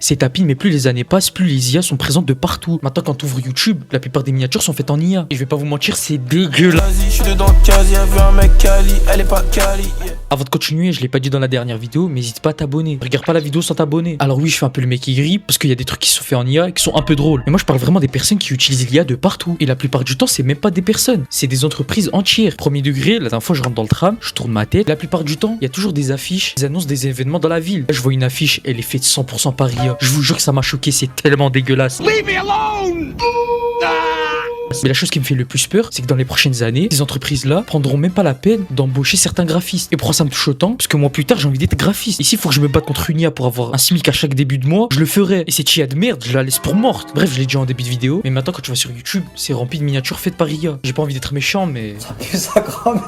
C'est tapis, mais plus les années passent, plus les IA sont présentes de partout. Maintenant, quand tu ouvres YouTube, la plupart des miniatures sont faites en IA. Et je vais pas vous mentir, c'est dégueulasse. Vas-y, je suis dedans, quasi, elle veut un mec quali, elle est pas quali. Yeah. Avant de continuer, je l'ai pas dit dans la dernière vidéo, mais n'hésite pas à t'abonner. Regarde pas la vidéo sans t'abonner. Alors oui, je fais un peu le mec aigri, parce qu'il y a des trucs qui sont faits en IA et qui sont un peu drôles. Mais moi, je parle vraiment des personnes qui utilisent l'IA de partout. Et la plupart du temps, c'est même pas des personnes, c'est des entreprises entières. Premier degré, la dernière fois, je rentre dans le tram, je tourne ma tête. La plupart du temps, il y a toujours des affiches, des annonces des événements dans la ville. Là, je vois une affiche, elle est faite 100% par IA. Je vous jure que ça m'a choqué, c'est tellement dégueulasse. Leave me alone! Mais la chose qui me fait le plus peur, c'est que dans les prochaines années, ces entreprises-là prendront même pas la peine d'embaucher certains graphistes. Et pourquoi ça me touche autant? Parce que moi plus tard, j'ai envie d'être graphiste. Ici, il faut que je me batte contre une IA pour avoir un SMIC à chaque début de mois. Je le ferai. Et cette IA de merde, je la laisse pour morte. Bref, je l'ai dit en début de vidéo. Mais maintenant, quand tu vas sur YouTube, c'est rempli de miniatures faites par IA. J'ai pas envie d'être méchant, mais Sa grand-mère.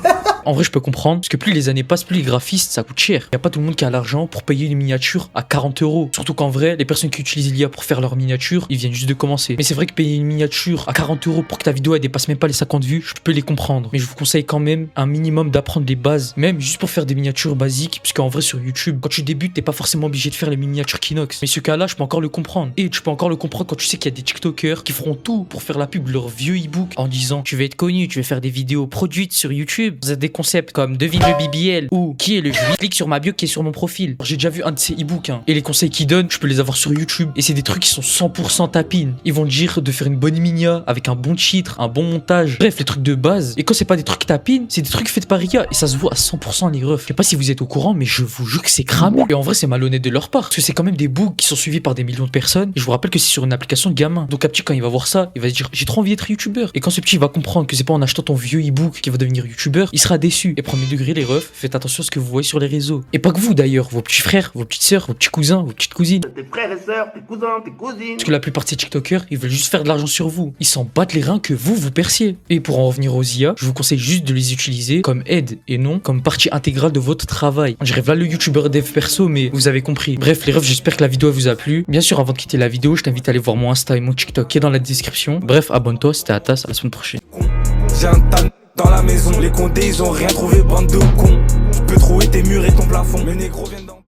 en vrai, je peux comprendre. Parce que plus les années passent, plus les graphistes, ça coûte cher. Y a pas tout le monde qui a l'argent pour payer une miniature à 40 €. Surtout qu'en vrai, les personnes qui utilisent l'IA pour faire leur miniature, ils viennent juste de commencer. Mais c'est vrai que payer une miniature à 40 € pour que ta vidéo elle dépasse même pas les 50 vues, je peux les comprendre. Mais je vous conseille quand même un minimum d'apprendre les bases, même juste pour faire des miniatures basiques. Puisqu'en vrai, sur YouTube, quand tu débutes, t'es pas forcément obligé de faire les miniatures Kinox. Mais ce cas-là, je peux encore le comprendre. Et tu peux encore le comprendre quand tu sais qu'il y a des TikTokers qui feront tout pour faire la pub de leur vieux e-book en disant tu veux être connu, tu veux faire des vidéos produites sur YouTube. Vous avez des concepts comme devine le BBL ou qui est le juif, clique sur ma bio qui est sur mon profil. J'ai déjà vu un de ces e-books et les conseils qu'ils donnent, je peux les avoir sur YouTube. Et c'est des trucs qui sont 100% tapines. Ils vont te dire de faire une bonne minia avec un bon titre, un bon montage. Bref, les trucs de base. Et quand c'est pas des trucs tapines, c'est des trucs faits par IA et ça se voit à 100% les refs. Je sais pas si vous êtes au courant, mais je vous jure que c'est cramé. Et en vrai, c'est malhonnête de leur part parce que c'est quand même des books qui sont suivis par des millions de personnes. Et je vous rappelle que c'est sur une application de gamin. Donc un petit, quand il va voir ça, il va se dire j'ai trop envie d'être youtubeur. Et quand ce petit va comprendre que c'est pas en achetant ton vieux e-book qu'il va devenir youtubeur, il sera déçu. Et premier degré, les refs, faites attention à ce que vous voyez sur les réseaux. Et pas que vous d'ailleurs, vos petits frères, vos petites sœurs, vos petits cousins, vos petites cousines. Tes frères et sœurs, tes cousins, tes cousines. Parce que la plupart de ces TikTokers, ils veulent juste faire de l'argent sur vous. Ils s'en battent les reins que vous perciez. Et pour en revenir aux IA, je vous conseille juste de les utiliser comme aide et non comme partie intégrale de votre travail. Je rêve là le youtubeur dev perso, mais vous avez compris. Bref, les refs, j'espère que la vidéo vous a plu. Bien sûr, avant de quitter la vidéo, je t'invite à aller voir mon Insta et mon TikTok qui est dans la description. Bref, abonne-toi, c'était Atas, à la semaine prochaine. J'ai un tan dans la maison, les condés ils ont rien trouvé, bande de cons. Tu peux trouver tes murs et ton plafond, mes négros viennent